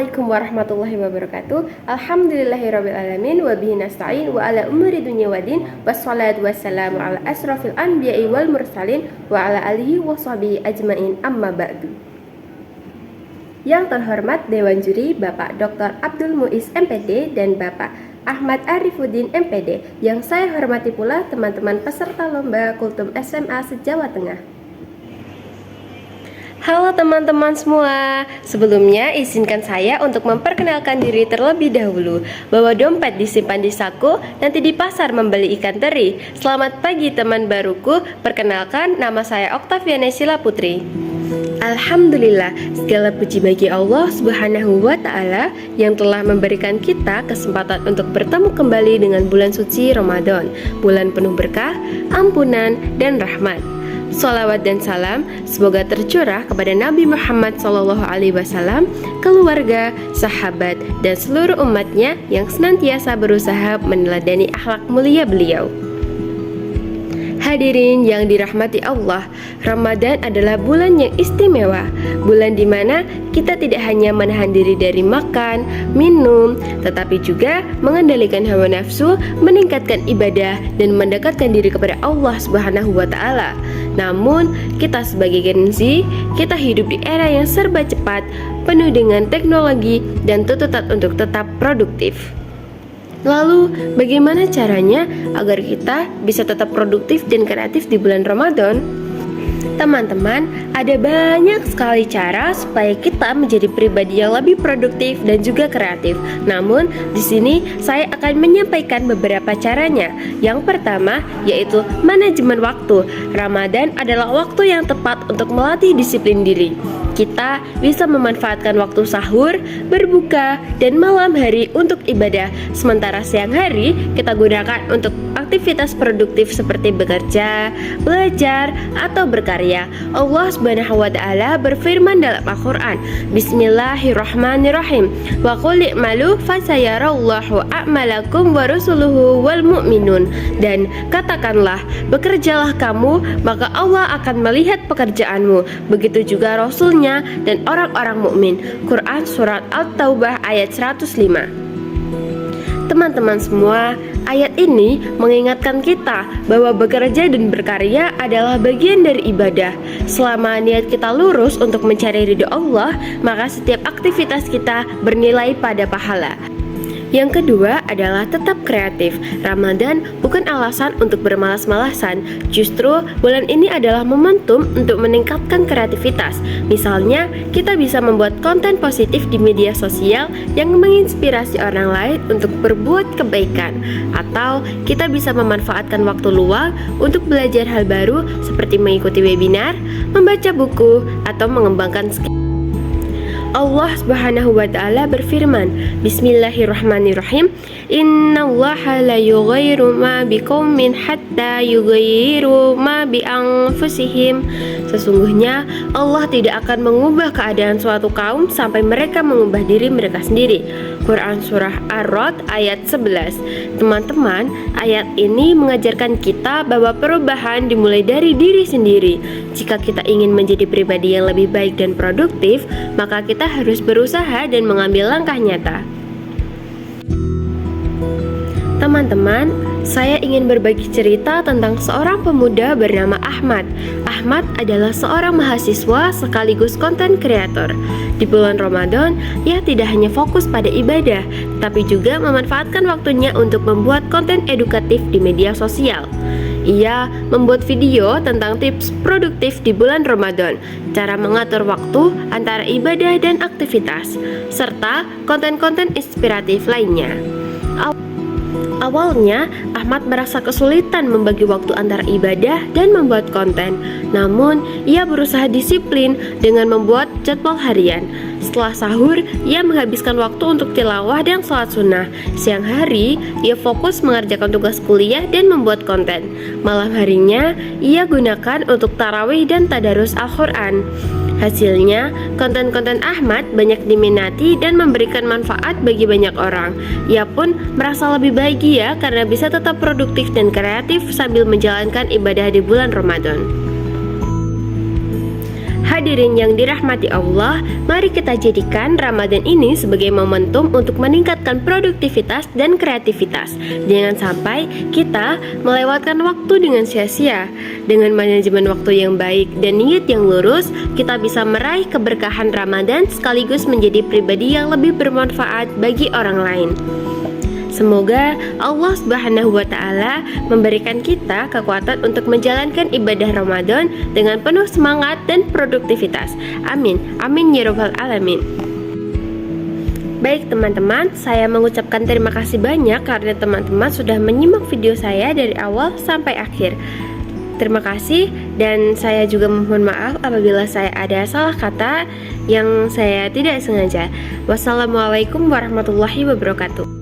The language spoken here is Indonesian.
Assalamualaikum warahmatullahi wabarakatuh. Alhamdulillahirrabbilalamin. Wabihi nasta'in wa ala umuri dunya wadin. Wassalatu wassalamu ala asrafil anbiya'i wal mursalin wa ala alihi wa sahbihi ajmain, amma ba'du. Yang terhormat Dewan Juri Bapak Dr. Abdul Muiz MPD dan Bapak Ahmad Arifuddin MPD. Yang saya hormati pula teman-teman peserta lomba Kultum SMA se-Jawa Tengah. Halo teman-teman semua, sebelumnya izinkan saya untuk memperkenalkan diri terlebih dahulu. Bahwa dompet disimpan di saku, nanti di pasar membeli ikan teri. Selamat pagi teman baruku, perkenalkan nama saya Oktaviana Sila Putri. Alhamdulillah, segala puji bagi Allah Subhanahu wa Ta'ala yang telah memberikan kita kesempatan untuk bertemu kembali dengan bulan suci Ramadan, bulan penuh berkah, ampunan, dan rahmat. Sholawat dan salam semoga tercurah kepada Nabi Muhammad SAW, keluarga, sahabat, dan seluruh umatnya yang senantiasa berusaha meneladani akhlak mulia beliau. Hadirin yang dirahmati Allah, Ramadan adalah bulan yang istimewa, bulan di mana kita tidak hanya menahan diri dari makan, minum, tetapi juga mengendalikan hawa nafsu, meningkatkan ibadah, dan mendekatkan diri kepada Allah Subhanahu wa Ta'ala. Namun, kita sebagai Gen Z, kita hidup di era yang serba cepat, penuh dengan teknologi dan tuntutan untuk tetap produktif. Lalu, bagaimana caranya agar kita bisa tetap produktif dan kreatif di bulan Ramadan? Teman-teman, ada banyak sekali cara supaya kita menjadi pribadi yang lebih produktif dan juga kreatif. Namun, di sini saya akan menyampaikan beberapa caranya. Yang pertama, yaitu manajemen waktu. Ramadan adalah waktu yang tepat untuk melatih disiplin diri. Kita bisa memanfaatkan waktu sahur, berbuka, dan malam hari untuk ibadah. Sementara siang hari kita gunakan untuk aktivitas produktif seperti bekerja, belajar, atau berkarya. Allah Subhanahu wa Ta'ala berfirman dalam Al-Quran, Bismillahirrahmanirrahim, wa qul i'malu fasayarallahu a'malakum wa rusuluhu wal mu'minun. Dan katakanlah, bekerjalah kamu, maka Allah akan melihat pekerjaanmu. Begitu juga Rasulnya dan orang-orang mukmin. Quran Surat At-Taubah ayat 105. Teman-teman semua, ayat ini mengingatkan kita bahwa bekerja dan berkarya adalah bagian dari ibadah. Selama niat kita lurus untuk mencari ridho Allah, maka setiap aktivitas kita bernilai pada pahala. Yang kedua adalah tetap kreatif. Ramadan bukan alasan untuk bermalas-malasan. Justru bulan ini adalah momentum untuk meningkatkan kreativitas. Misalnya, kita bisa membuat konten positif di media sosial yang menginspirasi orang lain untuk berbuat kebaikan. Atau kita bisa memanfaatkan waktu luang untuk belajar hal baru seperti mengikuti webinar, membaca buku, atau mengembangkan skill. Allah Subhanahu wa Ta'ala berfirman, Bismillahirrahmanirrahim, Innallaha la yughayyiru ma biqaumin hatta yughayyiru ma bi anfusihim. Sesungguhnya Allah tidak akan mengubah keadaan suatu kaum sampai mereka mengubah diri mereka sendiri. Quran Surah Ar-Ra'd ayat 11. Teman-teman, ayat ini mengajarkan kita bahwa perubahan dimulai dari diri sendiri. Jika kita ingin menjadi pribadi yang lebih baik dan produktif, maka kita harus berusaha dan mengambil langkah nyata. Teman-teman, saya ingin berbagi cerita tentang seorang pemuda bernama Ahmad. Ahmad adalah seorang mahasiswa sekaligus konten kreator. Di bulan Ramadan, ia tidak hanya fokus pada ibadah, tapi juga memanfaatkan waktunya untuk membuat konten edukatif di media sosial. Ia membuat video tentang tips produktif di bulan Ramadan, cara mengatur waktu antara ibadah dan aktivitas, serta konten-konten inspiratif lainnya. Awalnya, Ahmad merasa kesulitan membagi waktu antara ibadah dan membuat konten. Namun, ia berusaha disiplin dengan membuat jadwal harian. Setelah sahur, ia menghabiskan waktu untuk tilawah dan sholat sunnah. Siang hari, ia fokus mengerjakan tugas kuliah dan membuat konten. Malam harinya, ia gunakan untuk tarawih dan tadarus Al-Quran. Hasilnya, konten-konten Ahmad banyak diminati dan memberikan manfaat bagi banyak orang. Ia pun merasa lebih bahagia karena bisa tetap produktif dan kreatif sambil menjalankan ibadah di bulan Ramadan. Hadirin yang dirahmati Allah, mari kita jadikan Ramadan ini sebagai momentum untuk meningkatkan produktivitas dan kreativitas. Jangan sampai kita melewatkan waktu dengan sia-sia. Dengan manajemen waktu yang baik dan niat yang lurus, kita bisa meraih keberkahan Ramadan sekaligus menjadi pribadi yang lebih bermanfaat bagi orang lain. Semoga Allah Subhanahu wa Ta'ala memberikan kita kekuatan untuk menjalankan ibadah Ramadan dengan penuh semangat dan produktivitas. Amin. Amin ya Rabbal Alamin. Baik teman-teman, saya mengucapkan terima kasih banyak karena teman-teman sudah menyimak video saya dari awal sampai akhir. Terima kasih, dan saya juga mohon maaf apabila saya ada salah kata yang saya tidak sengaja. Wassalamualaikum warahmatullahi wabarakatuh.